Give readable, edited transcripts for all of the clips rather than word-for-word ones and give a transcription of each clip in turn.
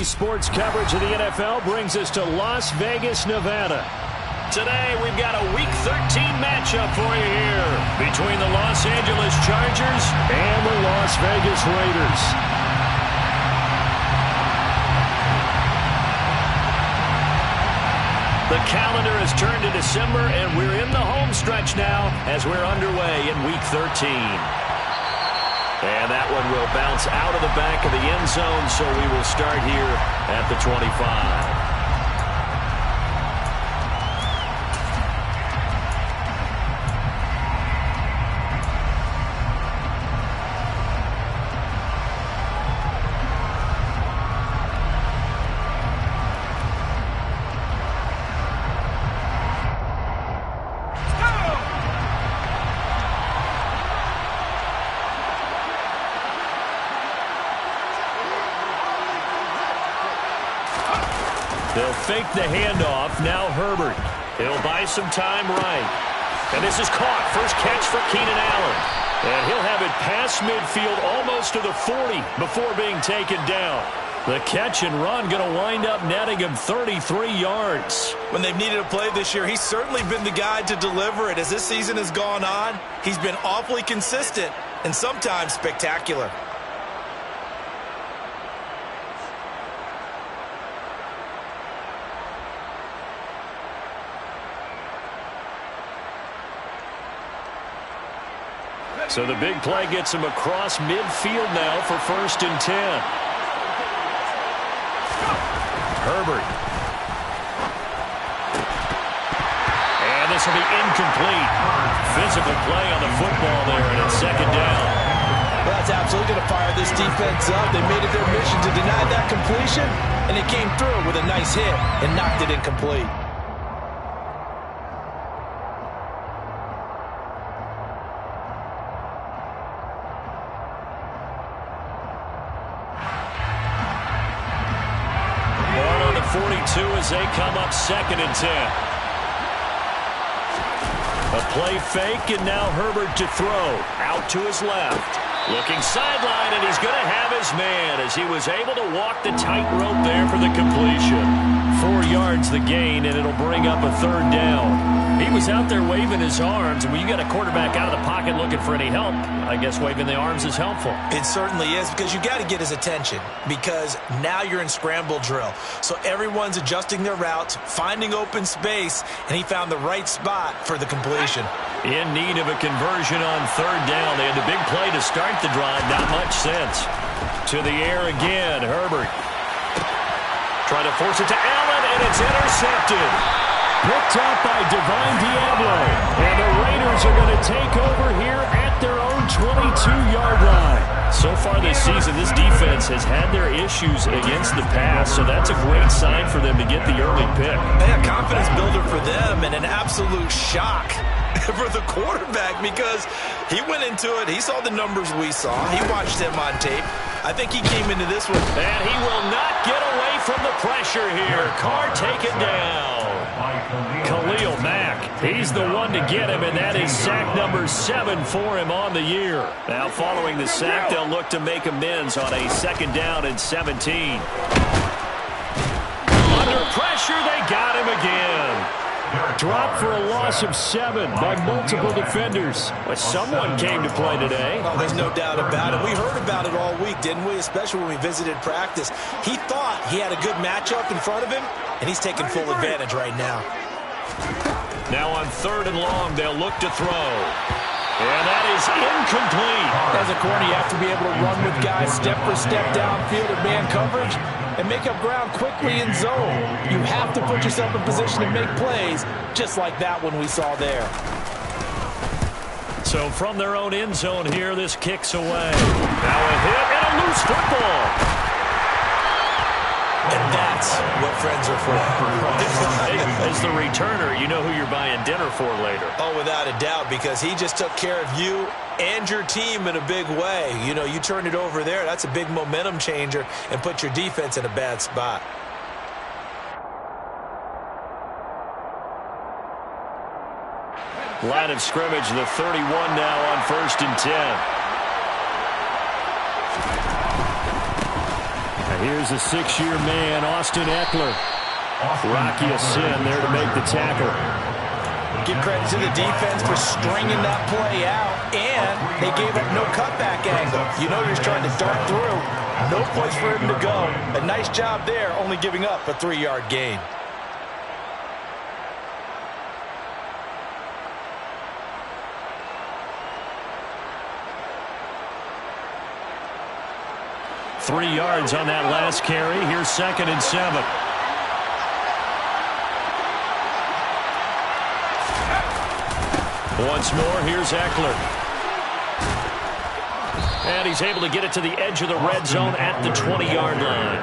Daily sports coverage of the NFL brings us to Las Vegas, Nevada. Today, we've got a Week 13 matchup for you here between the Los Angeles Chargers and the Las Vegas Raiders. The calendar has turned to December, and we're in the home stretch now as we're underway in Week 13. And that one will bounce out of the back of the end zone, so we will start here at the 25. They'll fake the handoff. Now Herbert. He'll buy some time right. And this is caught. First catch for Keenan Allen. And he'll have it past midfield almost to the 40 before being taken down. The catch and run going to wind up netting him 33 yards. When they've needed a play this year, he's certainly been the guy to deliver it. As this season has gone on, he's been awfully consistent and sometimes spectacular. So the big play gets him across midfield now for 1st and 10. Herbert. And this will be incomplete. Physical play on the football there, and it's 2nd down. Well, that's absolutely going to fire this defense up. They made it their mission to deny that completion, and it came through with a nice hit and knocked it incomplete. As they come up 2nd and 10. A play fake, and now Herbert to throw. Out to his left. Looking sideline, and he's going to have his man as he was able to walk the tightrope there for the completion. 4 yards the gain, and it'll bring up a 3rd down. He was out there waving his arms, and when you got a quarterback out of the pocket looking for any help, I guess waving the arms is helpful. It certainly is, because you got to get his attention, because now you're in scramble drill. So everyone's adjusting their routes, finding open space, and he found the right spot for the completion. In need of a conversion on 3rd down. They had the big play to start the drive, not much sense. To the air again, Herbert. Trying to force it to Allen, and it's intercepted. Picked up by Divine Diablo. And the Raiders are going to take over here at their own 22-yard line. So far this season, this defense has had their issues against the pass, so that's a great sign for them to get the early pick. Yeah, confidence builder for them, and an absolute shock for the quarterback, because he went into it. He saw the numbers we saw. He watched them on tape. I think he came into this one. And he will not get away from the pressure here. Carr taken down. Khalil Mack, he's the one to get him, and that is sack number 7 for him on the year. Now following the sack, they'll look to make amends on a 2nd down and 17. Under pressure, they got him again. Dropped for a loss of 7 by multiple defenders. But someone came to play today. Oh, there's no doubt about it. We heard about it all week, didn't we? Especially when we visited practice. He thought he had a good matchup in front of him, and he's taking full advantage right now. Now on 3rd and long, they'll look to throw. And that is incomplete. As a corner, you have to be able to run with guys step for step downfield in man coverage and make up ground quickly in zone. You have to put yourself in position to make plays, just like that one we saw there. So from their own end zone here, this kicks away. Now a hit and a loose football. And that's what friends are for. As the returner, you know who you're buying dinner for later. Oh, without a doubt, because he just took care of you and your team in a big way. You know, you turned it over there. That's a big momentum changer and put your defense in a bad spot. Line of scrimmage, the 31 now on 1st and 10. Here's a 6-year man, Austin Ekeler. Rocky Sin there to make the tackle. Give credit to the defense for stringing that play out, and they gave up no cutback angle. You know he's trying to dart through. No place for him to go. A nice job there, only giving up a 3-yard gain. Three yards on that last carry. Here's 2nd and 7. Once more, here's Ekeler. And he's able to get it to the edge of the red zone at the 20-yard line.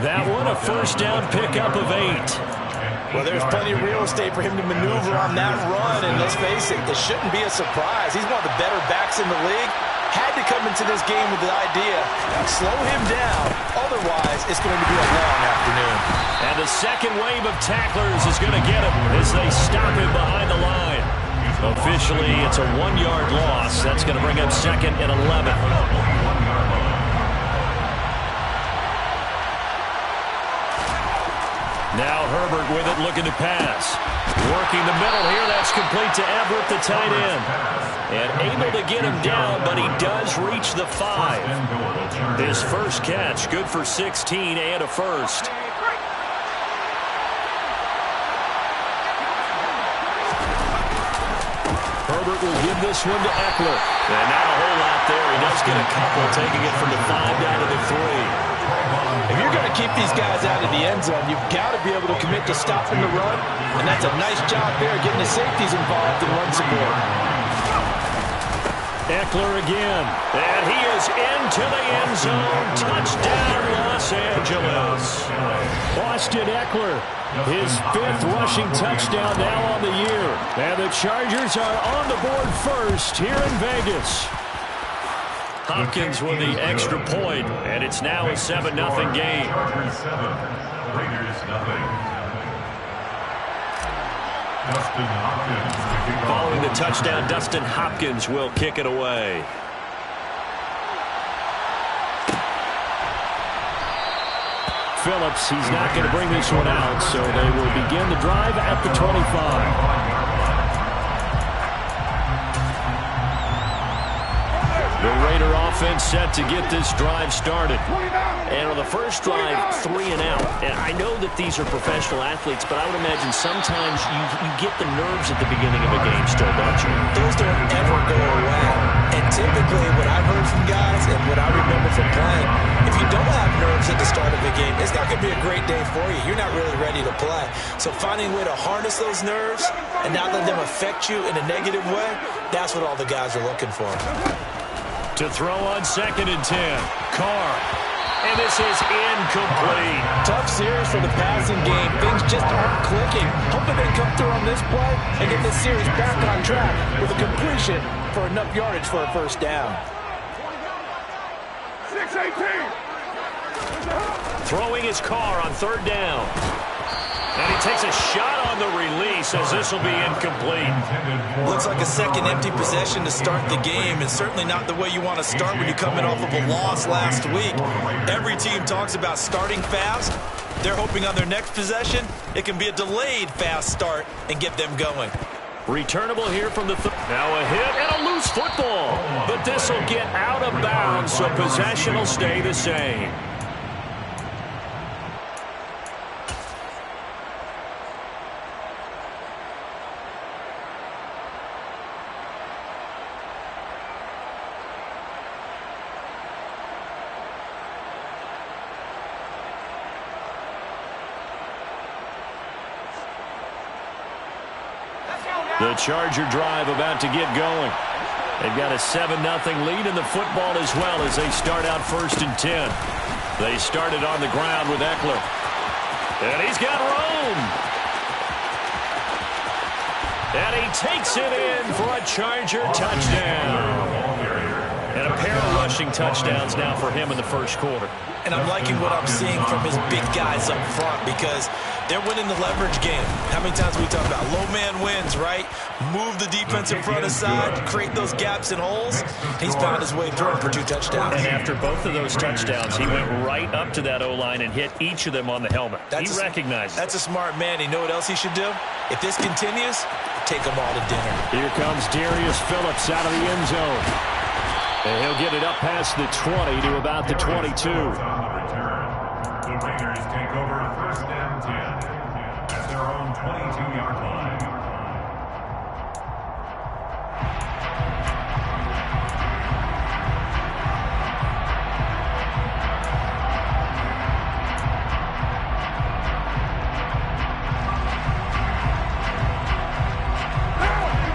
That one, a first down pickup of 8. Well, there's plenty of real estate for him to maneuver on that run, and let's face it, this shouldn't be a surprise. He's one of the better backs in the league. Had to come into this game with the idea, slow him down, otherwise it's going to be a long afternoon. And the second wave of tacklers is going to get him as they stop him behind the line. Officially, it's a 1-yard loss. That's going to bring up 2nd and 11. Now Herbert with it, looking to pass. Working the middle here. That's complete to Everett, the tight end. And able to get him down, but he does reach the 5. His first catch, good for 16 and a first. Herbert will give this one to Ekeler. And not a whole lot there. He does get a couple, taking it from the 5 down to the 3. If you're going to keep these guys out of the end zone, you've got to be able to commit to stopping the run, and that's a nice job there getting the safeties involved in run support. Ekeler again, and he is into the end zone. Touchdown, Los Angeles. Austin Ekeler, his 5th rushing touchdown now on the year. And the Chargers are on the board first here in Vegas. Hopkins with the extra point, and it's now a 7-0 game. Chargers 7, Raiders 0. Dustin Hopkins to kick off. Following the touchdown, Dustin Hopkins will kick it away. Phillips, he's not going to bring this one out, so they will begin the drive at the 25. The Raider offense set to get this drive started. And on the first drive, 3 and out. And I know that these are professional athletes, but I would imagine sometimes you get the nerves at the beginning of a game still, don't you? Those don't ever go away. And typically what I've heard from guys and what I remember from playing, if you don't have nerves at the start of a game, it's not going to be a great day for you. You're not really ready to play. So finding a way to harness those nerves and not let them affect you in a negative way, that's what all the guys are looking for. To throw on 2nd and 10. Carr. And this is incomplete. Tough series for the passing game. Things just aren't clicking. Hoping they come through on this play and get this series back on track with a completion for enough yardage for a first down. 6-18. Throwing his Carr on 3rd down. And he takes a shot on the release as this will be incomplete. Looks like a second empty possession to start the game, and certainly not the way you want to start when you're coming off of a loss last week. Every team talks about starting fast. They're hoping on their next possession, it can be a delayed fast start and get them going. Returnable here from the now a hit and a loose football. But this will get out of bounds, so possession will stay the same. The Charger drive about to get going. They've got a 7-0 lead in the football as well as they start out 1st and 10. They started on the ground with Ekeler. And he's got room. And he takes it in for a Charger touchdown. And a pair of rushing touchdowns now for him in the first quarter. And I'm liking what I'm seeing from his big guys up front because they're winning the leverage game. How many times we talk about low man wins, right? Move the defensive front aside, create those gaps and holes. He's found his way through for 2 touchdowns. And after both of those touchdowns, he went right up to that O-line and hit each of them on the helmet. He recognized it. That's a smart man. You know what else he should do? If this continues, take them all to dinner. Here comes Darius Phillips out of the end zone. And he'll get it up past the 20 to about the 22. The Raiders take over 1st and 10 at their own 22-yard line.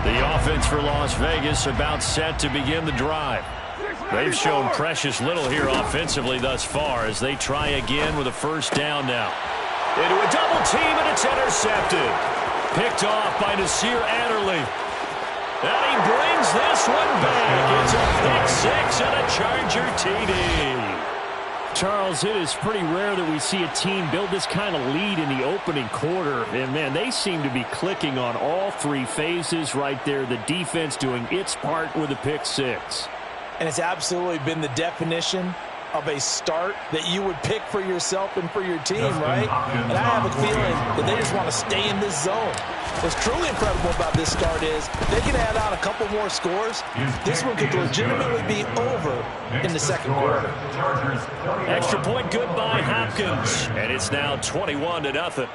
The offense for Las Vegas about set to begin the drive. They've shown precious little here offensively thus far as they try again with a 1st down now. Into a double team, and it's intercepted. Picked off by Nasir Adderley. And he brings this one back. It's a pick 6 and a Charger TD. Charles, it is pretty rare that we see a team build this kind of lead in the opening quarter. And, man, they seem to be clicking on all 3 phases right there. The defense doing its part with a pick 6. And it's absolutely been the definition of a start that you would pick for yourself and for your team, right? And I have a feeling that they just want to stay in this zone. What's truly incredible about this start is they can add on a couple more scores. This one could legitimately be over in the 2nd quarter. Extra point good by Hopkins. And it's now 21-0.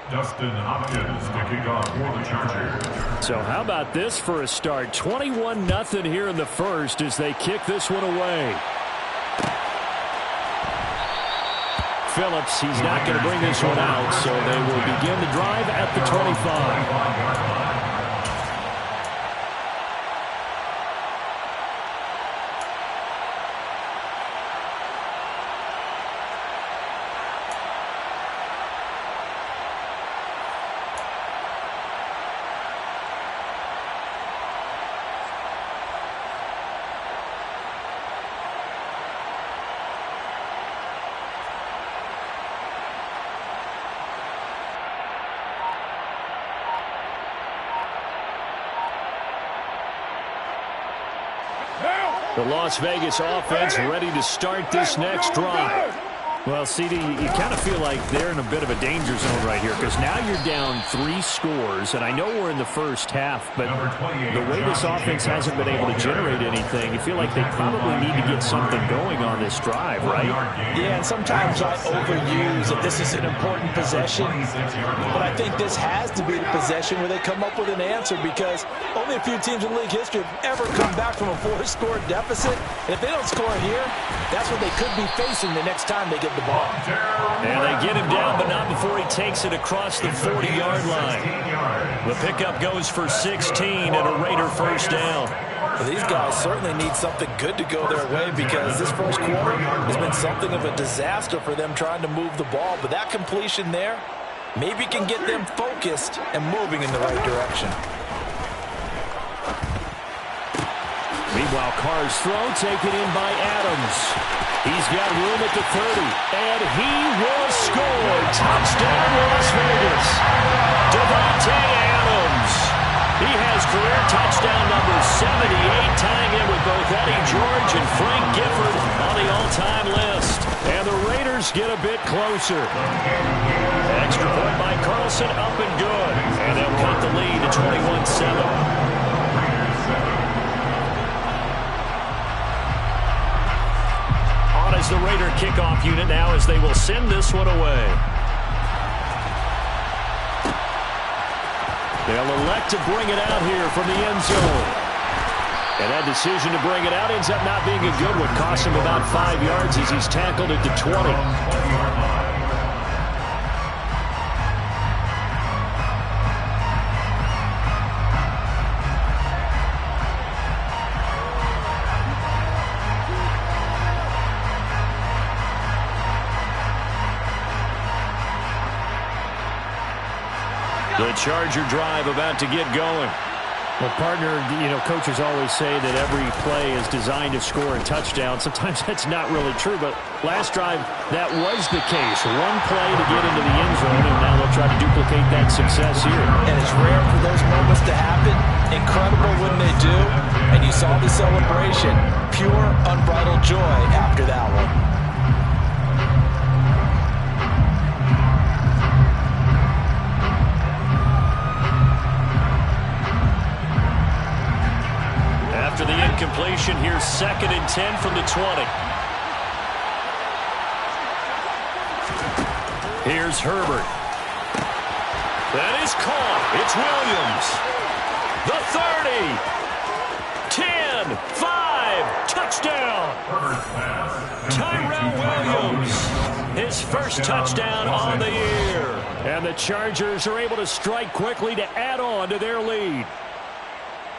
Dustin Hopkins to kick off for the Chargers. So how about this for a start? 21-0 here in the first as they kick this one away. Phillips, he's not going to bring this one out, so they will begin the drive at the 25. The Las Vegas offense ready to start this next drive. Well, CD, you kind of feel like they're in a bit of a danger zone right here because now you're down 3 scores, and I know we're in the first half, but the way this offense hasn't been able to generate anything, you feel like they probably need to get something going on this drive, right? Yeah, and sometimes I overuse that this is an important possession, but I think this has to be the possession where they come up with an answer because only a few teams in league history have ever come back from a 4-score deficit, and if they don't score here, that's what they could be facing the next time they get the ball. And they get him down, but not before he takes it across the 40-yard line. The pickup goes for 16 and a Raider 1st down. Well, these guys certainly need something good to go their way because this first quarter has been something of a disaster for them trying to move the ball. But that completion there maybe can get them focused and moving in the right direction. Meanwhile, Carr's throw taken in by Adams. He's got room at the 30, and he will score. Touchdown, Las Vegas. Davante Adams. He has career touchdown number 78, tying in with both Eddie George and Frank Gifford on the all-time list. And the Raiders get a bit closer. Extra point by Carlson, up and good. And they'll cut the lead to 21-7. As the Raider kickoff unit now as they will send this one away. They'll elect to bring it out here from the end zone. And that decision to bring it out ends up not being a good one. Costs him about 5 yards as he's tackled at the 20. The Charger drive about to get going. Well, partner, coaches always say that every play is designed to score a touchdown. Sometimes that's not really true, but last drive, that was the case. One play to get into the end zone, and now they'll try to duplicate that success here. And it's rare for those moments to happen. Incredible when they do. And you saw the celebration. Pure, unbridled joy after that one. After the incompletion, here's 2nd and 10 from the 20. Here's Herbert. That is caught. It's Williams. The 30. 10, 5, touchdown. Tyrell Williams. His first touchdown on the year. And the Chargers are able to strike quickly to add on to their lead.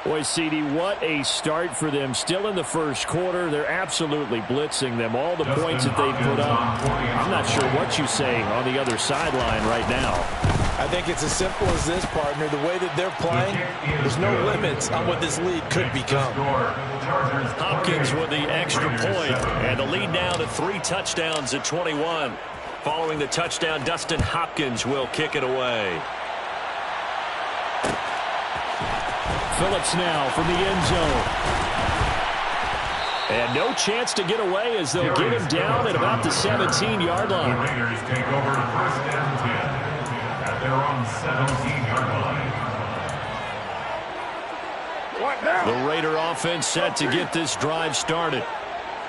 Boy, CD, what a start for them. Still in the first quarter. They're absolutely blitzing them. All the points that they put up. I'm not sure what you say on the other sideline right now. I think it's as simple as this, partner. The way that they're playing, there's no limits on what this lead could become. Hopkins with the extra point, and the lead now to 3 touchdowns at 21. Following the touchdown, Dustin Hopkins will kick it away. Phillips now from the end zone. And no chance to get away as they'll get him down at about the 17-yard line. The Raiders take over 1st and 10 at their own 17-yard line. The Raider offense set to get this drive started.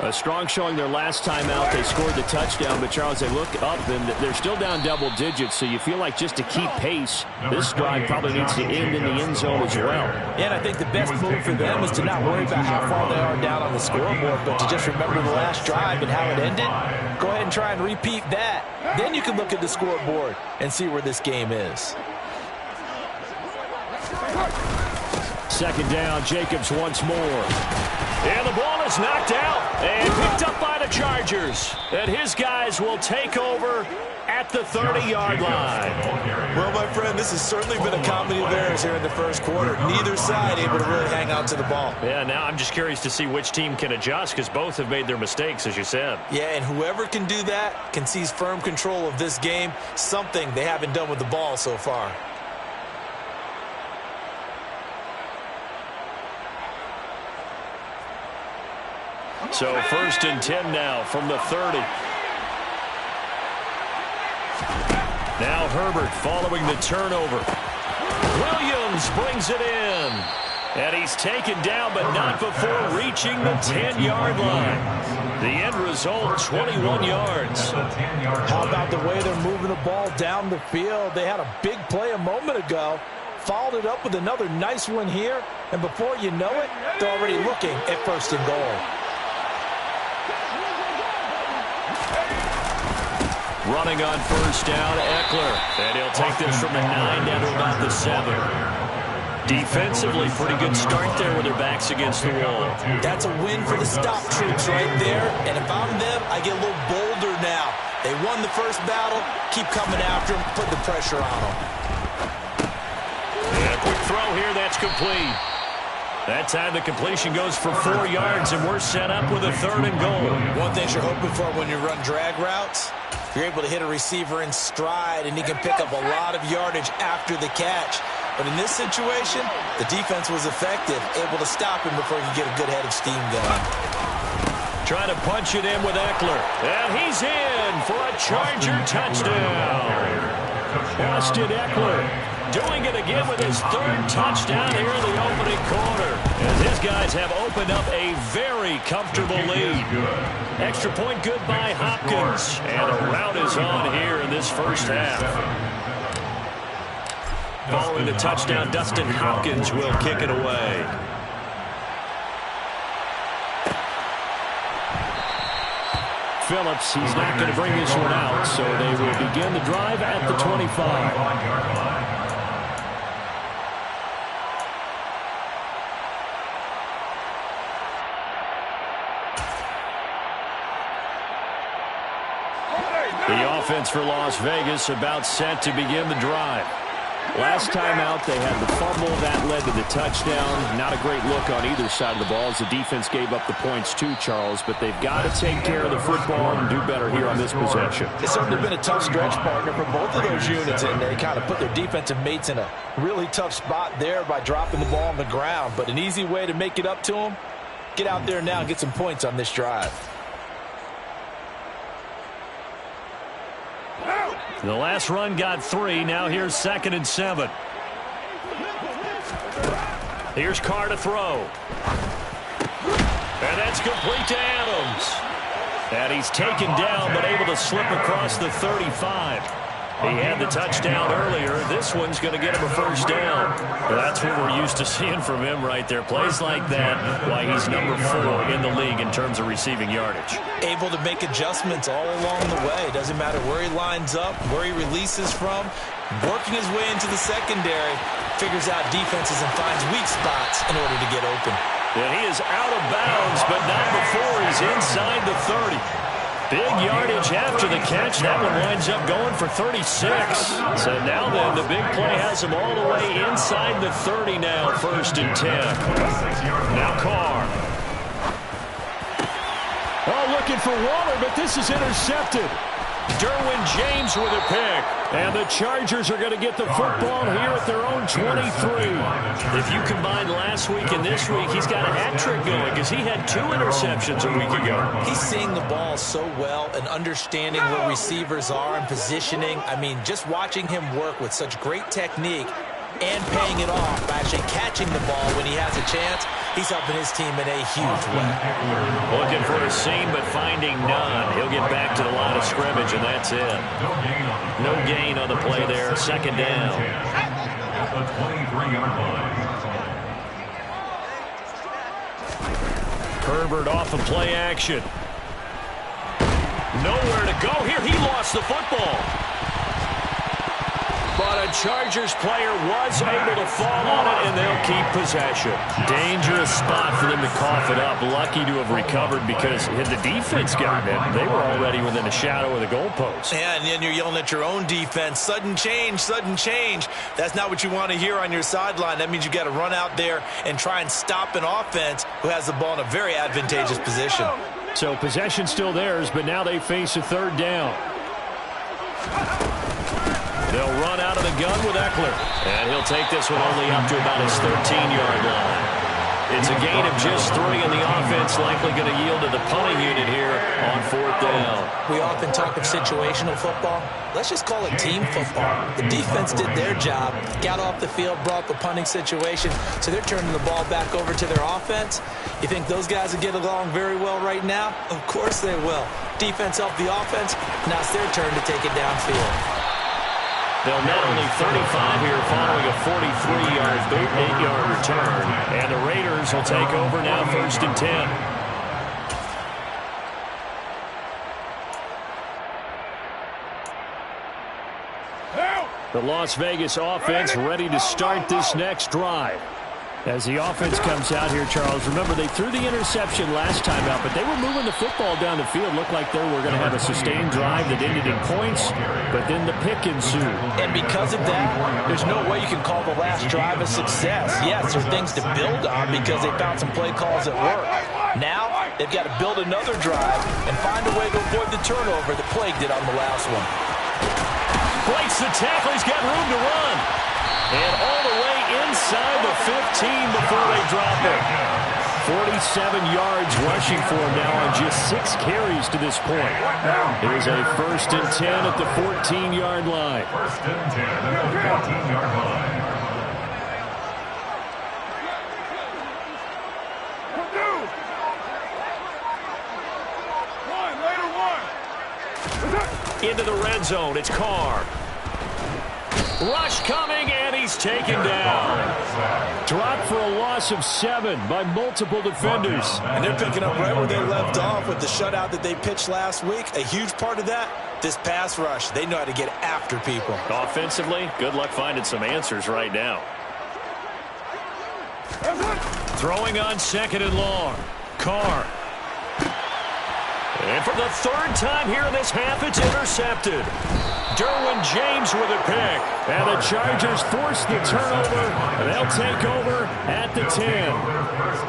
A strong showing their last time out. They scored the touchdown, but Charles, they look up and they're still down double digits, so you feel like just to keep pace, this drive probably needs to end in the end zone as well. Yeah, and I think the best move for them is to not worry about how far they are down on the scoreboard, but to just remember the last drive and how it ended. Go ahead and try and repeat that. Then you can look at the scoreboard and see where this game is. 2nd down, Jacobs once more. And the ball is knocked out and picked up by the Chargers. And his guys will take over at the 30-yard line. Well, my friend, this has certainly been a comedy of errors here in the first quarter. Neither side able to really hang on to the ball. Yeah, now I'm just curious to see which team can adjust because both have made their mistakes, as you said. Yeah, and whoever can do that can seize firm control of this game, something they haven't done with the ball so far. So 1st and 10 now from the 30. Now Herbert following the turnover. Williams brings it in. And he's taken down, but not before reaching the 10-yard line. The end result, 21 yards. How about the way they're moving the ball down the field? They had a big play a moment ago. Followed it up with another nice one here. And before you know it, they're already looking at 1st and goal. Running on 1st down, Eckler. And he'll take this from the 9 down to about the 7. Defensively, pretty good start there with their backs against the wall. That's a win for the stop troops right there. And if I'm them, I get a little bolder now. They won the first battle. Keep coming after them. Put the pressure on them. And a quick throw here. That's complete. That time the completion goes for 4 yards, and we're set up with a 3rd and goal. One thing you're hoping for when you run drag routes, you're able to hit a receiver in stride, and he can pick up a lot of yardage after the catch. But in this situation, the defense was effective, able to stop him before he could get a good head of steam going. Trying to punch it in with Eckler. And he's in for a Charger touchdown. Austin Eckler doing it again with his 3rd touchdown here in the opening quarter. As his guys have opened up a very comfortable lead. Extra point good by Hopkins. And a rout is on here in this first half. Following the touchdown, Dustin Hopkins will kick it away. Phillips, he's not going to bring this one out, so they will begin the drive at the 25. The offense for Las Vegas about set to begin the drive. Last time out, they had the fumble. That led to the touchdown. Not a great look on either side of the ball as the defense gave up the points too, Charles. But they've got to take care of the football and do better here on this possession. It's certainly been a tough stretch, partner, for both of those units, and they kind of put their defensive mates in a really tough spot there by dropping the ball on the ground. But an easy way to make it up to them, get out there now and get some points on this drive. The last run got 3. Now here's 2nd and 7. Here's Carr to throw. And that's complete to Adams. And he's taken down but able to slip across the 35. He had the touchdown earlier. This one's going to get him a first down. Well, that's what we're used to seeing from him right there. Plays like that, why he's number 4 in the league in terms of receiving yardage. Able to make adjustments all along the way. Doesn't matter where he lines up, where he releases from. Working his way into the secondary. Figures out defenses and finds weak spots in order to get open. And he is out of bounds, but not before he's inside the 30. Big yardage after the catch. That one winds up going for 36. So now then, the big play has him all the way inside the 30 now, 1st and 10. Now Carr. Oh, looking for Waller, but this is intercepted. Derwin James with a pick. And the Chargers are going to get the football here at their own 23. If you combine last week and this week, he's got a hat trick going because he had 2 interceptions a week ago. He's seeing the ball so well and understanding where receivers are and positioning. I mean, just watching him work with such great technique and paying it off by actually catching the ball when he has a chance. He's helping his team in a huge way. Looking for a seam, but finding none. He'll get back to the line of scrimmage, and that's it. No gain on the play there. 2nd down. At the 23-yard line. Herbert off of play action. Nowhere to go here. He lost the football. But a Chargers player was able to fall on it, and they'll keep possession. Dangerous spot for them to cough it up. Lucky to have recovered because had the defense gotten it, they were already within a shadow of the goalpost. Yeah, and then you're yelling at your own defense. Sudden change, sudden change. That's not what you want to hear on your sideline. That means you got to run out there and try and stop an offense who has the ball in a very advantageous position. So possession still theirs, but now they face a 3rd down. They'll run out of the gun with Eckler. And he'll take this one only up to about his 13-yard line. It's a gain of just 3, and the offense likely going to yield to the punting unit here on 4th down. We often talk of situational football. Let's just call it team football. The defense did their job, got off the field, brought the punting situation, so they're turning the ball back over to their offense. You think those guys will get along very well right now? Of course they will. Defense helped the offense. Now it's their turn to take it downfield. They'll net only 35 here following a 43-yard boot, 8-yard return. And the Raiders will take over now 1st and 10. The Las Vegas offense ready to start this next drive. As the offense comes out here, Charles, remember they threw the interception last time out, but they were moving the football down the field. Looked like they were going to have a sustained drive that ended in points, but then the pick ensued. And because of that, there's no way you can call the last drive a success. Yes, there's things to build on because they found some play calls that work. Now, they've got to build another drive and find a way to avoid the turnover that plagued it on the last one. Breaks the tackle. He's got room to run. And all the way inside the 15 before they drop it. 47 yards rushing for him now on just 6 carries to this point. It is a 1st and 10 at the 14-yard line. 1st and 10 at the 14-yard line. Into the red zone. It's Carr. Rush coming, and he's taken down. Dropped for a loss of 7 by multiple defenders. And they're picking up right where they left off with the shutout that they pitched last week. A huge part of that, this pass rush. They know how to get after people. Offensively, good luck finding some answers right now. Throwing on 2nd and long. Carr. And for the 3rd time here in this half, it's intercepted. Derwin James James with a pick. And the Chargers force the turnover. And they'll take over at the 10.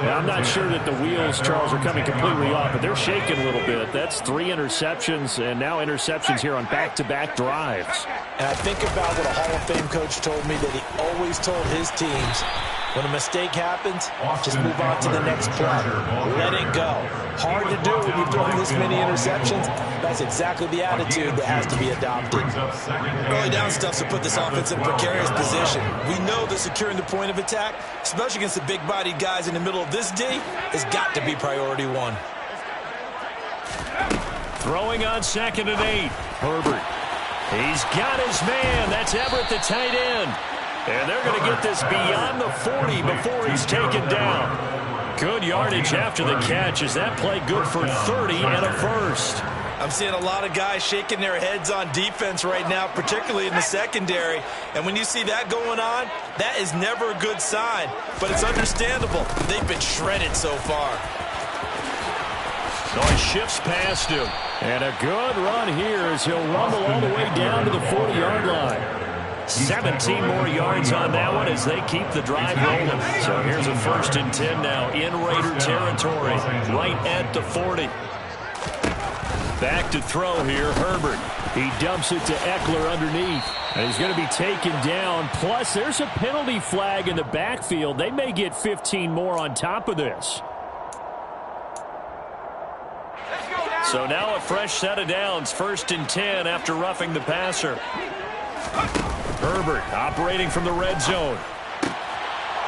Now, I'm not sure that the wheels, Charles, are coming completely off, but they're shaking a little bit. That's 3 interceptions, and now interceptions here on back-to-back drives. And I think about what a Hall of Fame coach told me that he always told his teams, when a mistake happens, just move on to the next play. Let it go. Hard to do when you've thrown this many interceptions. That's exactly the attitude that has to be adopted. Early down stuff to put this offense in a precarious position. We know that securing the point of attack, especially against the big-bodied guys in the middle of this D, has got to be priority one. Throwing on 2nd and 8. Herbert. He's got his man. That's Everett, the tight end. And they're going to get this beyond the 40 before he's taken down. Good yardage after the catch. Is that play good for 30 and a first? I'm seeing a lot of guys shaking their heads on defense right now, particularly in the secondary. And when you see that going on, that is never a good sign. But it's understandable. They've been shredded so far. So he shifts past him. And a good run here as he'll rumble all the way down to the 40-yard line. 17 more yards on that one as they keep the drive rolling. So here's a 1st and 10 now in Raider territory, right at the 40. Back to throw here, Herbert. He dumps it to Eckler underneath. And he's going to be taken down. Plus, there's a penalty flag in the backfield. They may get 15 more on top of this. So now a fresh set of downs, 1st and 10 after roughing the passer. Herbert operating from the red zone.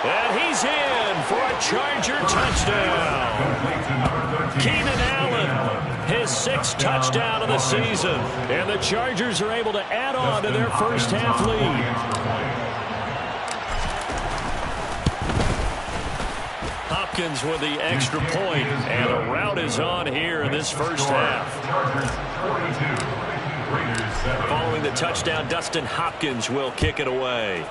And he's in for a Charger touchdown. Keenan Allen, his 6th touchdown of the season. And the Chargers are able to add on to their first half lead. Hopkins with the extra point. And a rout is on here in this first half. Following the touchdown, Dustin Hopkins will kick it away.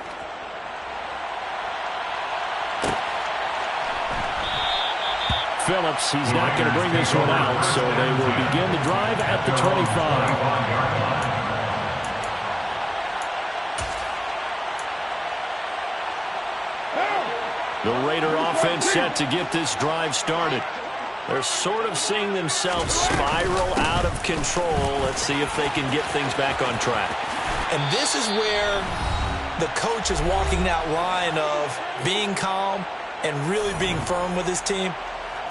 Phillips, he's not going to bring this one out, so they will begin the drive at the 25. The Raider offense set to get this drive started. They're sort of seeing themselves spiral out of control. Let's see if they can get things back on track. And this is where the coach is walking that line of being calm and really being firm with his team.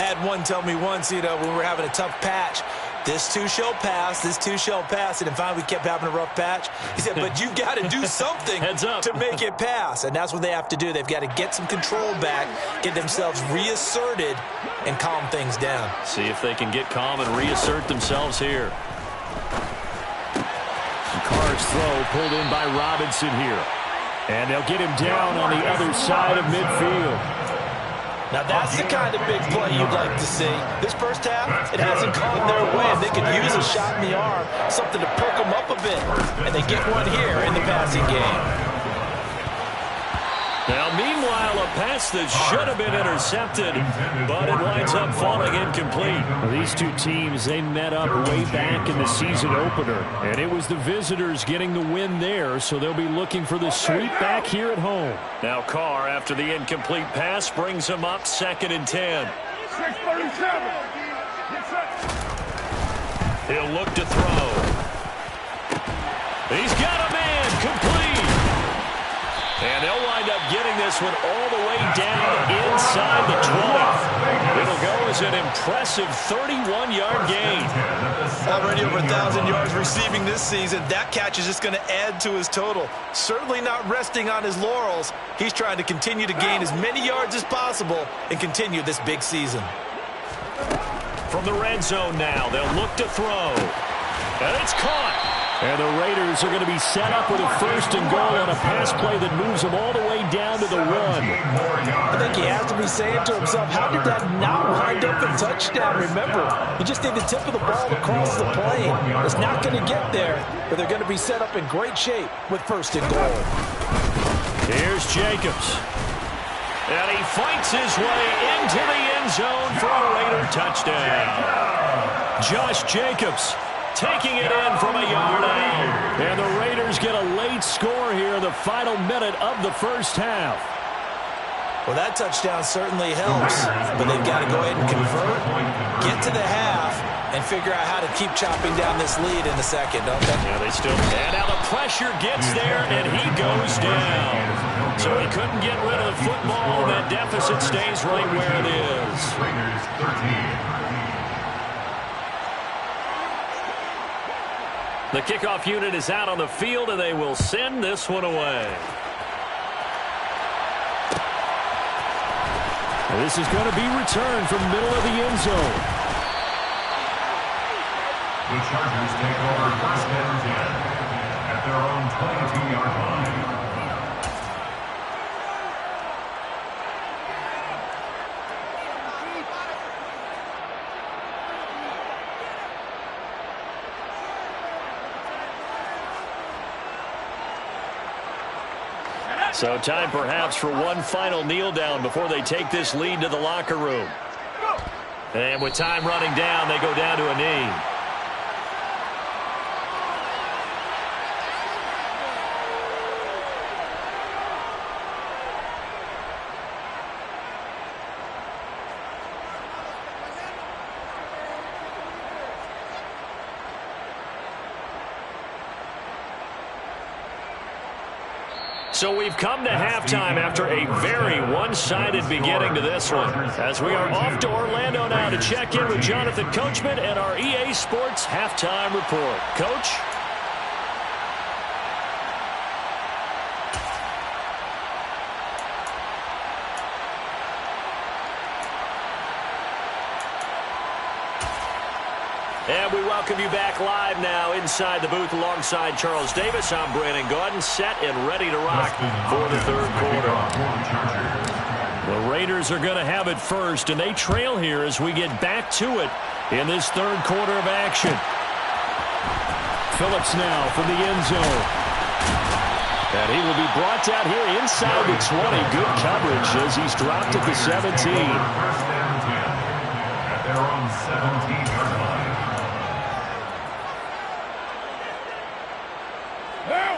I had one tell me once, when we were having a tough patch, this too shall pass, this too shall pass. And finally we kept having a rough patch. He said, but you've got to do something to make it pass. And that's what they have to do. They've got to get some control back, get themselves reasserted, and calm things down. See if they can get calm and reassert themselves here. Carr's throw pulled in by Robinson here. And they'll get him down on the other side of midfield. Now that's the kind of big play you'd like to see. This first half, it hasn't gone their way, and they could use a shot in the arm, something to perk them up a bit. And they get one here in the passing game. Now, meanwhile, a pass that should have been intercepted, but it winds up falling incomplete. Well, these two teams, they met up way back in the season opener, and it was the visitors getting the win there, so they'll be looking for the sweep back here at home. Now Carr, after the incomplete pass, brings him up 2nd and 10. 6:37. He'll look to throw. He's got a man, complete. And they'll wind up getting this one all the way down inside the 20. It'll go as an impressive 31-yard gain. Already over 1,000 yards receiving this season. That catch is just going to add to his total. Certainly not resting on his laurels. He's trying to continue to gain as many yards as possible and continue this big season. From the red zone now, they'll look to throw. And it's caught. And the Raiders are going to be set up with a 1st and goal on a pass play that moves them all the way down to the 1. I think he has to be saying to himself, how did that not wind up a touchdown? Remember, you just need the tip of the ball to cross the plane. It's not going to get there, but they're going to be set up in great shape with 1st and goal. Here's Jacobs. And he fights his way into the end zone for a Raider touchdown. Josh Jacobs taking it in from a yard out. And the Raiders get a late score here in the final minute of the first half. Well, that touchdown certainly helps, but they've got to go ahead and convert, get to the half, and figure out how to keep chopping down this lead in the second, don't they? Yeah, they still. And now the pressure gets there, and he goes down. So he couldn't get rid of the football. That deficit stays right where it is. Raiders 13. The kickoff unit is out on the field, and they will send this one away. This is going to be returned from middle of the end zone. The Chargers take over first and 10 at their own 22-yard line. So time perhaps for one final kneel down before they take this lead to the locker room. And with time running down, they go down to a knee. So we've come to halftime after a very one-sided beginning to this one. As we are off to Orlando now to check in with Jonathan Coachman and our EA Sports Halftime Report. Coach? And we welcome you back live now inside the booth alongside Charles Davis. I'm Brandon Gaudin, set and ready to rock for the third quarter. The Raiders are going to have it first, and they trail here as we get back to it in this third quarter of action. Phillips now from the end zone. And he will be brought down here inside the 20. Good coverage as he's dropped at the 17. First and 10 at their own 17-yard line.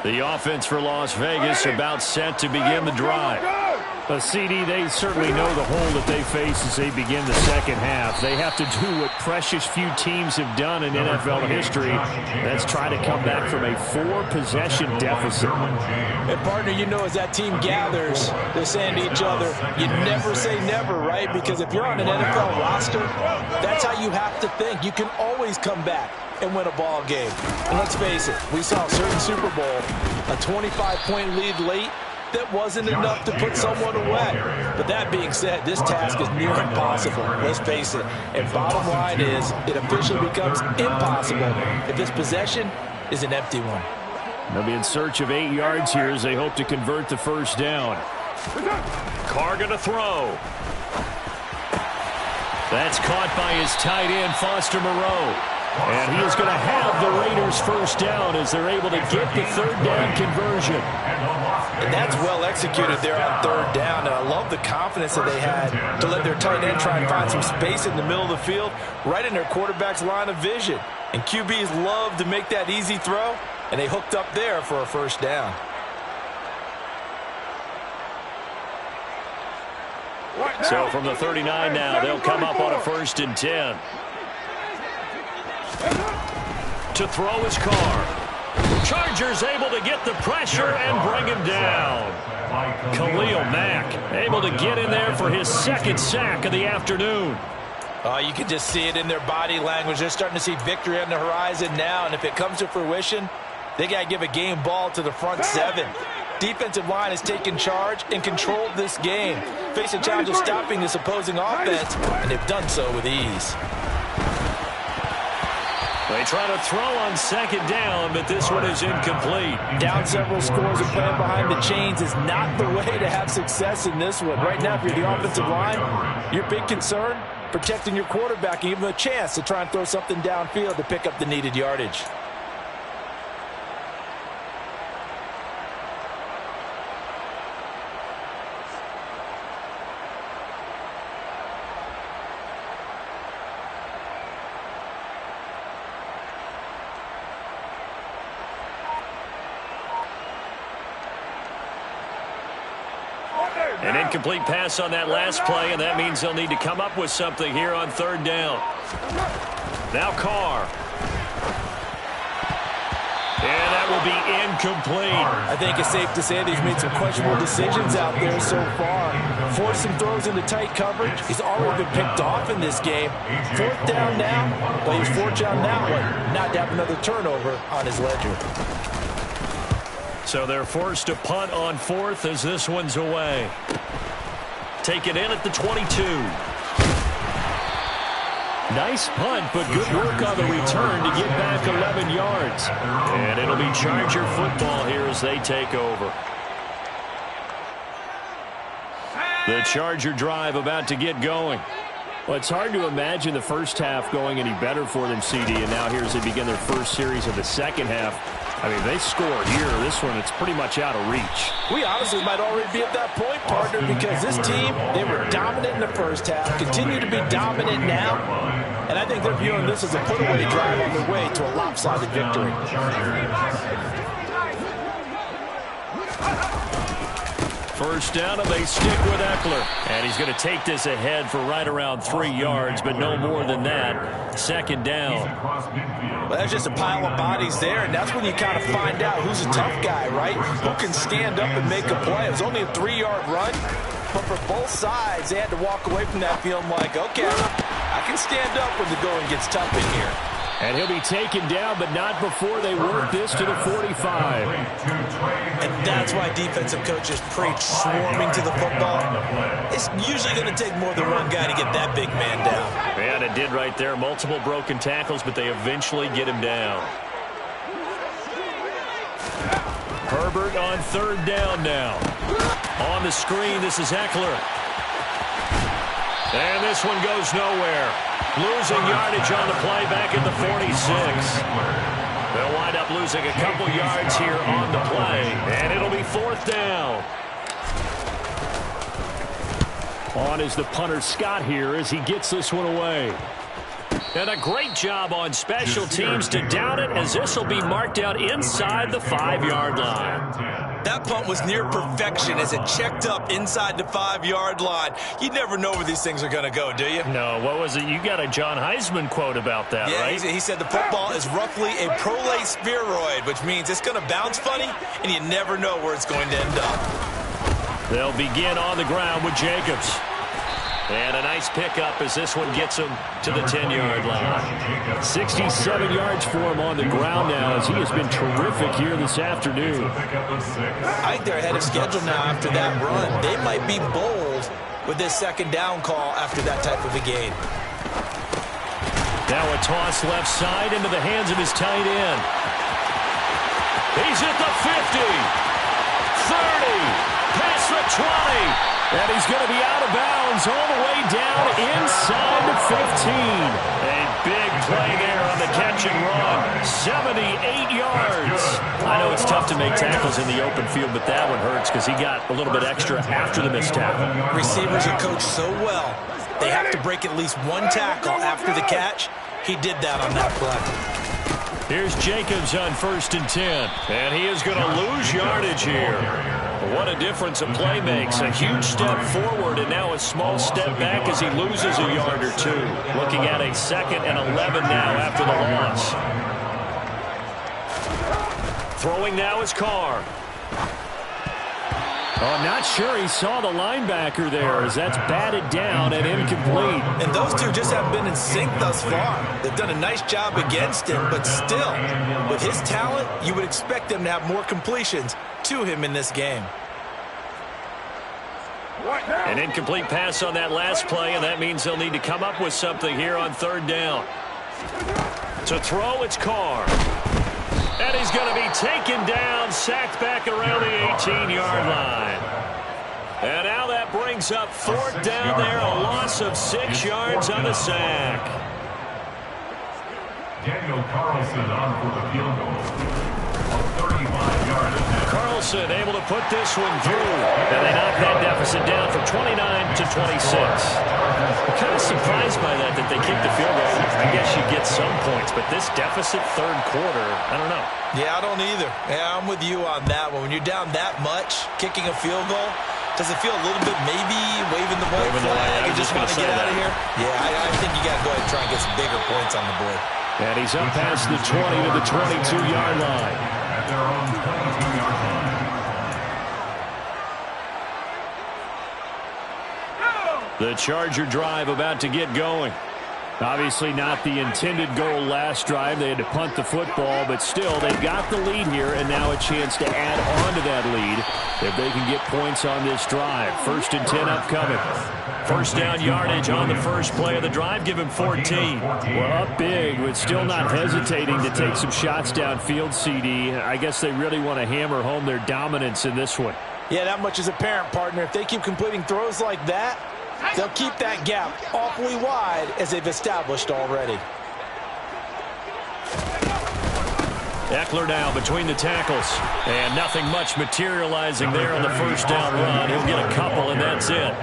The offense for Las Vegas about set to begin the drive. CD, they certainly know the hole that they face as they begin the second half. They have to do what precious few teams have done in NFL history. That's try to come back from a 4-possession deficit. And, partner, you know, as that team gathers, they're saying to each other, you never say never, right? Because if you're on an NFL roster, that's how you have to think. You can always come back and win a ball game. And let's face it, we saw a certain Super Bowl, a 25-point lead late, that wasn't enough to put someone away. But that being said, this task is near impossible. Let's face it. And bottom line is, it officially becomes impossible if this possession is an empty one. They'll be in search of 8 yards here as they hope to convert the first down. Carr going to throw. That's caught by his tight end, Foster Moreau. And he is going to have the Raiders first down as they're able to get the third down conversion. And that's well executed there on third down. And I love the confidence that they had to let their tight end try and find some space in the middle of the field, right in their quarterback's line of vision. And QBs love to make that easy throw, and they hooked up there for a first down. So from the 39 now, they'll come up on a 1st and 10. To throw his Carr. Chargers able to get the pressure and bring him down. Khalil Mack able to get in there for his second sack of the afternoon. You can just see it in their body language. They're starting to see victory on the horizon now, and if it comes to fruition, they got to give a game ball to the front seven. Defensive line has taken charge and controlled this game, facing a challenge of stopping this opposing offense, and they've done so with ease. They try to throw on second down, but this one is incomplete. Down several scores and playing behind the chains is not the way to have success in this one. Right now, if you're the offensive line, your big concern, protecting your quarterback and give him a chance to try and throw something downfield to pick up the needed yardage. An incomplete pass on that last play, and that means they'll need to come up with something here on third down. Now Carr. And that will be incomplete. I think it's safe to say that he's made some questionable decisions out there so far. Forcing throws into tight coverage. He's already been picked off in this game. Fourth down now, but he was fortunate on that one not to have another turnover on his ledger. So they're forced to punt on fourth as this one's away. Take it in at the 22. Nice punt, but good work on the return to get back 11 yards. And it'll be Charger football here as they take over. The Charger drive about to get going. Well, it's hard to imagine the first half going any better for them, CD, and now here as they begin their first series of the second half. I mean, they scored here. This one, it's pretty much out of reach. We honestly might already be at that point, partner, because this team, they were dominant in the first half, continue to be dominant now, and I think they're viewing this as a put-away drive on their way to a lopsided victory. First down, and they stick with Eckler. And he's going to take this ahead for right around 3 yards, but no more than that. Second down. Well, that's just a pile of bodies there, and that's when you kind of find out who's a tough guy, right? Who can stand up and make a play. It was only a 3-yard run, but for both sides, they had to walk away from that feeling like, okay, I can stand up when the going gets tough in here. And he'll be taken down, but not before they work this to the 45. And that's why defensive coaches preach swarming to the football. It's usually going to take more than one guy to get that big man down. And it did right there. Multiple broken tackles, but they eventually get him down. Herbert on third down now. On the screen, this is Eckler. And this one goes nowhere. Losing yardage on the play back at the 46. They'll wind up losing a couple yards here on the play, and it'll be fourth down. On is the punter Scott here as he gets this one away. And a great job on special teams to down it, as this will be marked out inside the 5-yard line. That punt was near perfection as it checked up inside the 5-yard line. You never know where these things are going to go, do you? No, what was it? You got a John Heisman quote about that, right? Yeah, he said the football is roughly a prolate spheroid, which means it's going to bounce funny, and you never know where it's going to end up. They'll begin on the ground with Jacobs. And a nice pickup as this one gets him to the 10-yard line. 67 yards for him on the ground now as he has been terrific here this afternoon. I think they're ahead of schedule now after that run. They might be bold with this second down call after that type of a game. Now a toss left side into the hands of his tight end. He's at the 50, 30, past the 20. And he's going to be out of bounds all the way down inside the 15. A big play there on the catch and run. 78 yards. I know it's tough to make tackles in the open field, but that one hurts because he got a little bit extra after the missed tackle. Receivers are coached so well, they have to break at least one tackle after the catch. He did that on that play. Here's Jacobs on 1st and 10. And he is going to lose yardage here. What a difference a play makes. A huge step forward and now a small step back as he loses a yard or two. Looking at a 2nd and 11 now after the loss. Throwing now is Carr. Oh, I'm not sure he saw the linebacker there as that's batted down and incomplete. And those two just haven't been in sync thus far. They've done a nice job against him, but still, with his talent, you would expect them to have more completions to him in this game. An incomplete pass on that last play, and that means they'll need to come up with something here on third down. To throw, it's Carr. And he's going to be taken down, sacked back around the 18-yard line. And now that brings up fourth down there, a loss of 6 yards on the sack. Daniel Carlson on for the field goal. 35-yard attempt. Carlson able to put this one through. And they knock that deficit down from 29 to 26. I'm kind of surprised by that they kicked the field goal. I guess you get some points, but this deficit third quarter, I don't know. Yeah, I don't either. Yeah, I'm with you on that one. When you're down that much, kicking a field goal, Does it feel a little bit maybe waving the white flag and just want to get out of here? Yeah, I think you got to go ahead and try and get some bigger points on the board. And he's up past the 20 to the 22-yard line. At their own 22-yard line. The Charger drive about to get going. Obviously not the intended goal last drive. They had to punt the football, but still, they've got the lead here, and now a chance to add on to that lead if they can get points on this drive. 1st and 10 upcoming. First down yardage on the first play of the drive. Give him 14. Well, up big, but still not hesitating to take some shots downfield, CD. I guess they really want to hammer home their dominance in this one. Yeah, that much is apparent, partner. If they keep completing throws like that, they'll keep that gap awfully wide as they've established already. Eckler now between the tackles. And nothing much materializing there on the first down run. He'll get a couple, and that's it.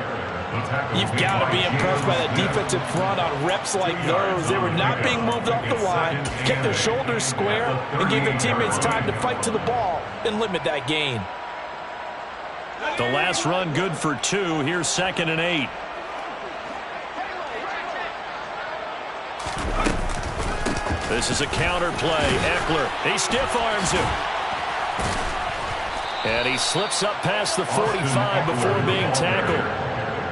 You've got to be impressed by that defensive front on reps like those. They were not being moved off the line, kept their shoulders square, and gave their teammates time to fight to the ball and limit that gain. The last run good for 2. Here's 2nd and 8. This is a counter play. Eckler, he stiff arms him. And he slips up past the 45 before being tackled.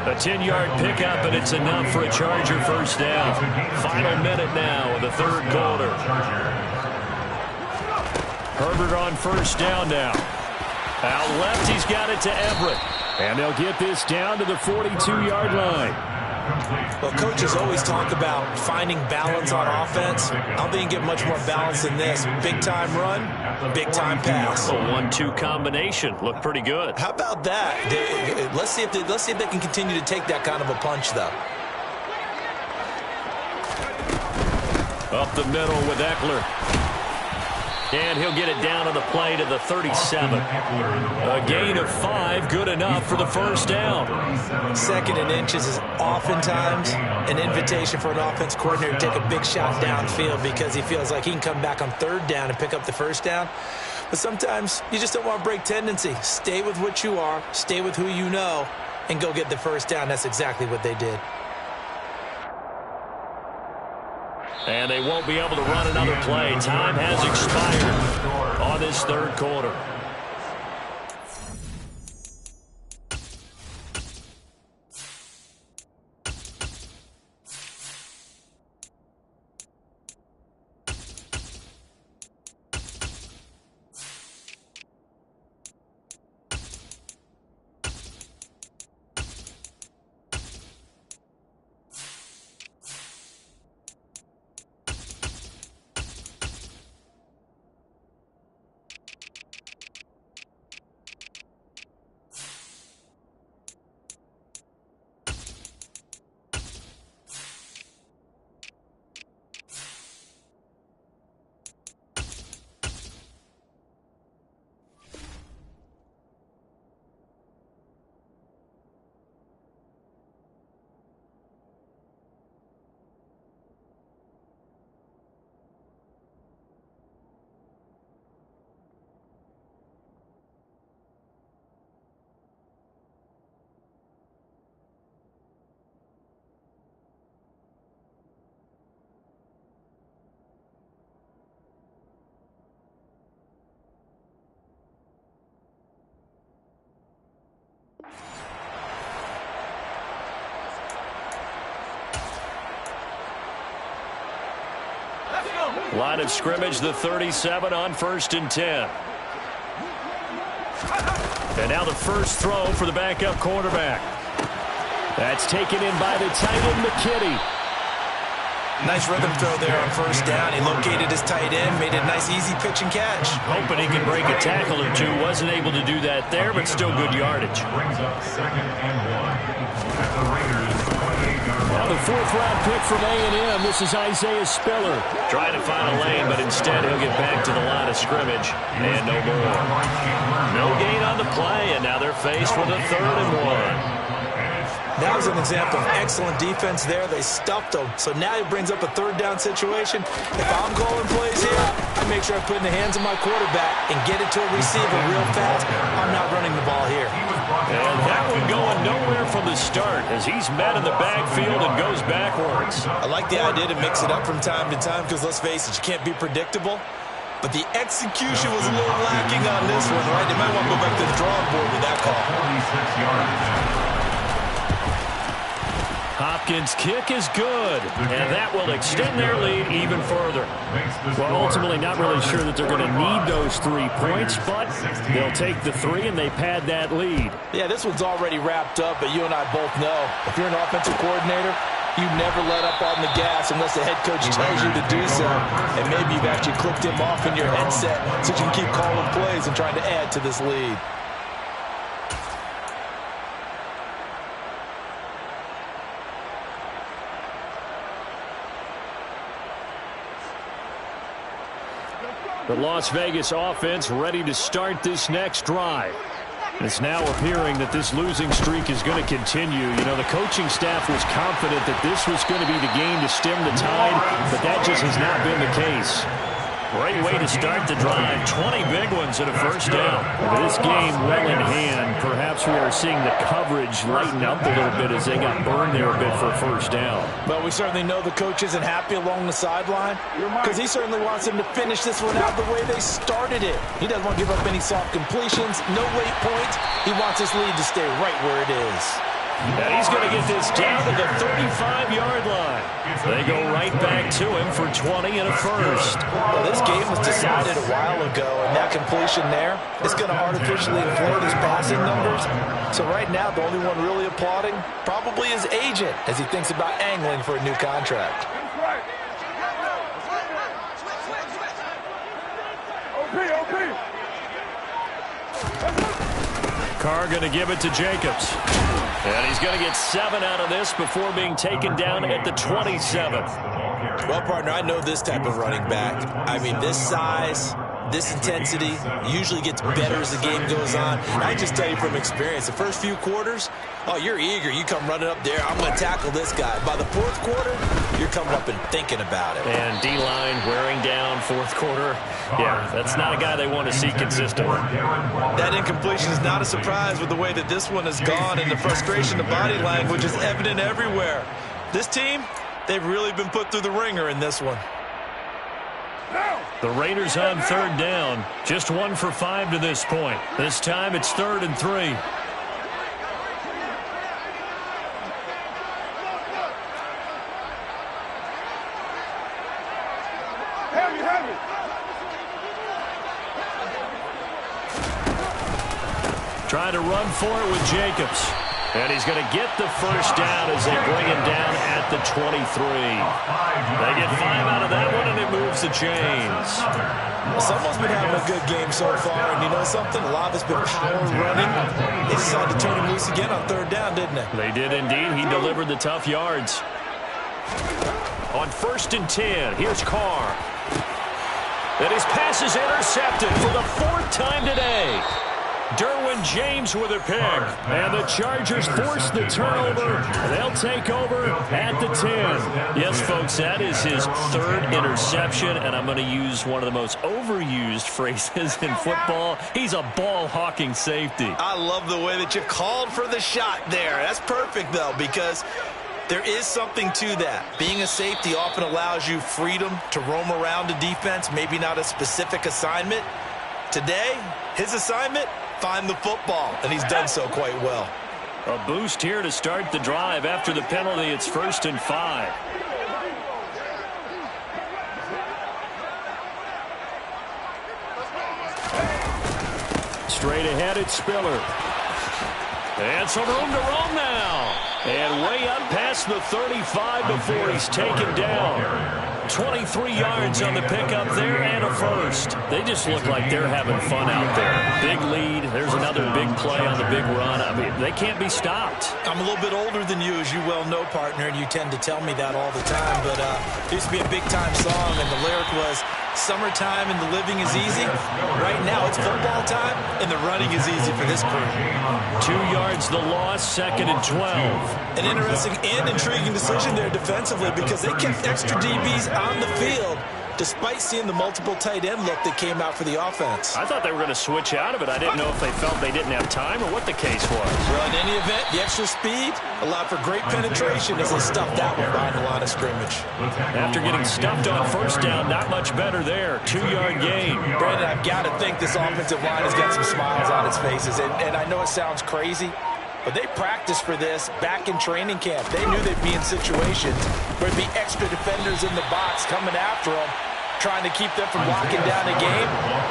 A 10-yard pickup, and it's enough for a Charger first down. Final minute now of the third quarter. Herbert on first down now. Out left, he's got it to Everett. And they'll get this down to the 42-yard line. Well, coaches always talk about finding balance on offense. I don't think you get much more balance than this. Big-time run, big-time pass. A 1-2 combination. Looked pretty good. How about that? Let's see if they can continue to take that kind of a punch, though. Up the middle with Eckler. And he'll get it down on the play to the 37. A gain of 5, good enough for the first down. 2nd and inches is oftentimes an invitation for an offense coordinator to take a big shot downfield because he feels like he can come back on 3rd down and pick up the first down. But sometimes you just don't want to break tendency. Stay with what you are, stay with who you know, and go get the first down. That's exactly what they did. And they won't be able to run another play. Time has expired on this third quarter. Line of scrimmage, the 37 on 1st and 10. And now the first throw for the backup quarterback. That's taken in by the tight end, McKinney. Nice rhythm throw there on first down. He located his tight end, made it a nice, easy pitch and catch. Hoping he can break a tackle or two. Wasn't able to do that there, but still good yardage. Brings up 2nd and 1 at the Raiders' 28-yard line. Now the 4th-round pick from A&M. This is Isaiah Spiller. Trying to find a lane, but instead he'll get back to the line of scrimmage. And no more. No gain on the play, and now they're faced with a 3rd and 1. That was an example of excellent defense there. They stuffed him. So now he brings up a 3rd down situation. If I'm calling plays here, I make sure I put it in the hands of my quarterback and get it to a receiver real fast. I'm not running the ball here. And that start as he's met in the backfield and goes backwards. I like the idea to mix it up from time to time because, let's face it, you can't be predictable. But the execution was a little lacking on this one, right? They might want to go back to the drawing board with that call. 46 yards. Hopkins' kick is good, and that will extend their lead even further. Well, ultimately not really sure that they're going to need those 3 points, but they'll take the 3 and they pad that lead. Yeah, this one's already wrapped up, but you and I both know if you're an offensive coordinator, you never let up on the gas unless the head coach tells you to do so. And maybe you've actually clicked him off in your headset so you can keep calling plays and trying to add to this lead. The Las Vegas offense ready to start this next drive. It's now appearing that this losing streak is going to continue. You know, the coaching staff was confident that this was going to be the game to stem the tide, but that just has not been the case. Great way to start the drive. 20 big ones and a first down. With this game well in hand, perhaps we are seeing the coverage lighten up a little bit as they got burned there a bit for a first down. But we certainly know the coach isn't happy along the sideline because he certainly wants them to finish this one out the way they started it. He doesn't want to give up any soft completions, no late points. He wants his lead to stay right where it is. And he's going to get this down to the 35-yard line. They go right back to him for 20 and a first. Well, this game was decided a while ago, and that completion there is going to artificially inflate his passing numbers. So right now, the only one really applauding probably his agent as he thinks about angling for a new contract. Carr going to give it to Jacobs. And he's going to get 7 out of this before being taken down at the 27. Well, partner, I know this type of running back. I mean, this size, this intensity usually gets better as the game goes on. And I just tell you from experience, the first few quarters, oh, you're eager. You come running up there, I'm going to tackle this guy. By the fourth quarter, you're coming up and thinking about it. And D-line wearing down fourth quarter. Yeah, that's not a guy they want to see consistently. That incompletion is not a surprise with the way that this one has gone, and the frustration, the body language is evident everywhere. This team, they've really been put through the ringer in this one. The Raiders on third down. Just 1 for 5 to this point. This time it's 3rd and 3. Trying to run for it with Jacobs. And he's going to get the first down as they bring him down at the 23. They get 5 out of that one, and it moves the chains. Someone's been having a good game so far, and you know something? A lot of it's been power running. They decided to turn him loose again on third down, didn't they? They did indeed. He delivered the tough yards. On 1st and 10, here's Carr. And his pass is intercepted for the 4th time today. Derwin James with a pick. And the Chargers force the turnover. They'll take over at the 10. Yes, folks, that is his 3rd interception, and I'm going to use one of the most overused phrases in football. He's a ball-hawking safety. I love the way that you called for the shot there. That's perfect, though, because there is something to that. Being a safety often allows you freedom to roam around a defense, maybe not a specific assignment. Today, his assignment, find the football, and he's done so quite well. A boost here to start the drive. After the penalty, it's 1st and 5. Straight ahead, it's Spiller. And some room to roam now. And way up past the 35 before he's taken down. 23 yards on the pickup there and a first. They just look like they're having fun out there. Big lead. There's another big play on the big run. I mean, they can't be stopped. I'm a little bit older than you, as you well know, partner, and you tend to tell me that all the time. But it used to be a big-time song, and the lyric was, summertime and the living is easy. Right now, it's football time, and the running is easy for this crew. 2 yards the loss, 2nd and 12. An interesting and intriguing decision there defensively because they kept extra DBs on the field despite seeing the multiple tight end look that came out for the offense. I thought they were going to switch out of it. I didn't know if they felt they didn't have time or what the case was. Well, in any event, the extra speed allowed for great penetration as they stuffed that one behind the line of scrimmage. After getting stuffed on first down, not much better there. 2-yard gain. Brandon, I've got to think this offensive line has got some smiles on its faces. And I know it sounds crazy, but they practiced for this back in training camp. They knew they'd be in situations where there'd be extra defenders in the box coming after them, trying to keep them from locking down the game.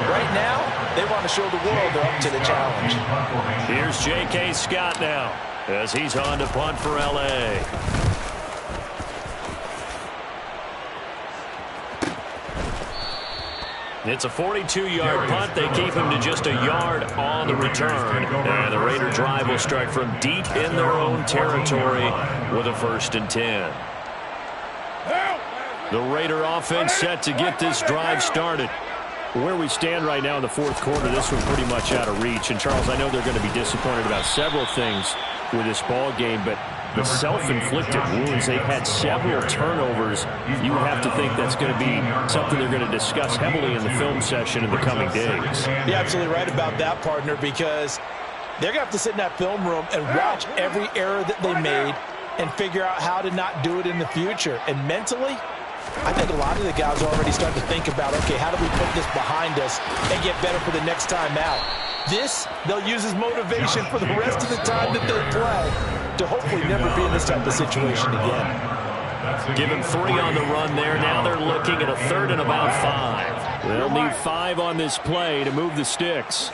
Right now, they want to show the world they're up to the challenge. Here's J.K. Scott now as he's on to punt for L.A. It's a 42-yard punt. They keep him to just a yard on the return. And the Raider drive will start from deep in their own territory with a 1st and 10. The Raider offense set to get this drive started. Where we stand right now in the fourth quarter, this one's pretty much out of reach. And, Charles, I know they're going to be disappointed about several things with this ball game, but the self-inflicted wounds, they've had several turnovers. You have to think that's going to be something they're going to discuss heavily in the film session in the coming days. You're absolutely right about that, partner, because they're going to have to sit in that film room and watch every error that they made and figure out how to not do it in the future. And mentally, I think a lot of the guys are already starting to think about, okay, how do we put this behind us and get better for the next time out? This, they'll use as motivation for the rest of the time that they play to hopefully never be in this type of situation again. Give him 3 on the run there. Now they're looking at a 3rd and about 5. They'll need 5 on this play to move the sticks.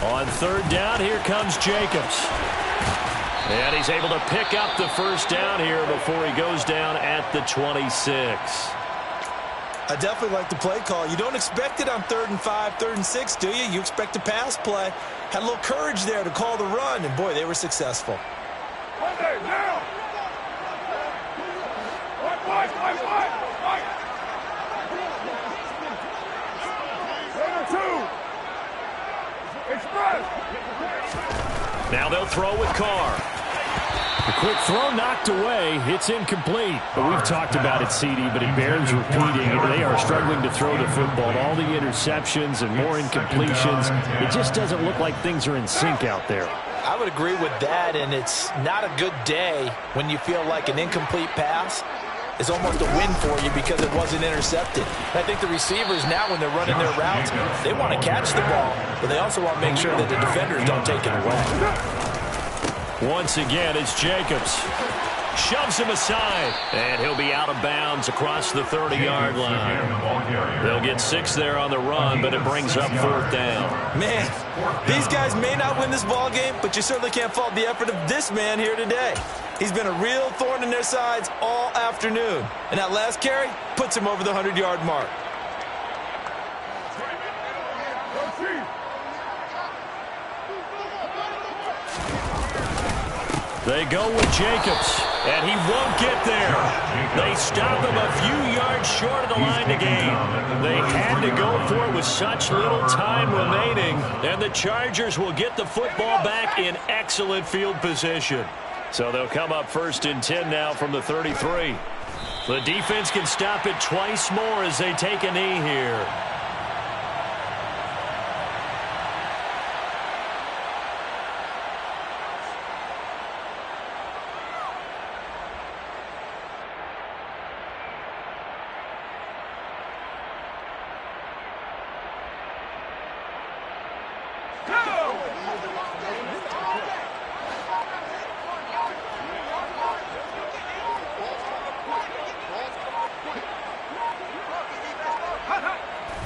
On 3rd down, here comes Jacobs. And he's able to pick up the 1st down here before he goes down at the 26. I definitely like the play call. You don't expect it on 3rd and 5, 3rd and 6, do you? You expect a pass play. Had a little courage there to call the run, and boy, they were successful. Now they'll throw with Carr. The quick throw knocked away. It's incomplete. But we've talked about it, CD, but it bears repeating. They are struggling to throw the football. All the interceptions and more incompletions. It just doesn't look like things are in sync out there. I would agree with that, and it's not a good day when you feel like an incomplete pass is almost a win for you because it wasn't intercepted. I think the receivers now, when they're running their routes, they want to catch the ball, but they also want to make sure that the defenders don't take it away. Once again, it's Jacobs. Shoves him aside, and he'll be out of bounds across the 30-yard line. They'll get 6 there on the run, but it brings up 4th down. Man, these guys may not win this ball game, but you certainly can't fault the effort of this man here today. He's been a real thorn in their sides all afternoon, and that last carry puts him over the 100-yard mark. They go with Jacobs, and he won't get there. They stop him a few yards short of the line to gain. They had to go for it with such little time remaining, and the Chargers will get the football back in excellent field position. So they'll come up 1st and 10 now from the 33. The defense can stop it twice more as they take a knee here.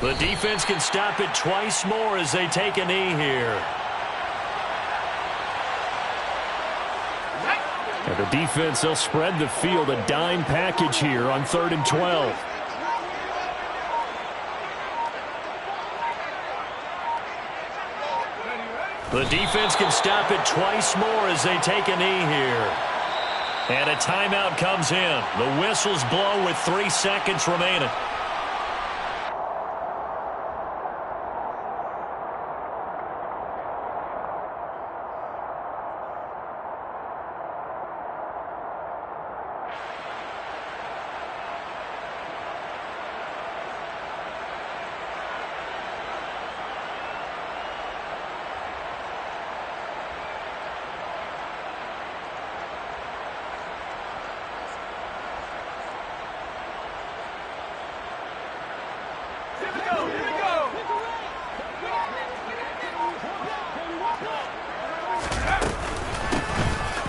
The defense can stop it twice more as they take a knee here. And the defense, they'll spread the field, a dime package here on 3rd and 12. The defense can stop it twice more as they take a knee here. And a timeout comes in. The whistles blow with 3 seconds remaining.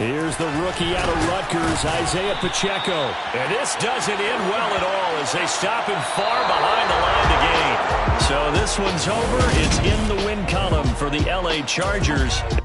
Here's the rookie out of Rutgers, Isaiah Pacheco. And this doesn't end well at all as they stop him far behind the line to gain. So this one's over. It's in the win column for the LA Chargers.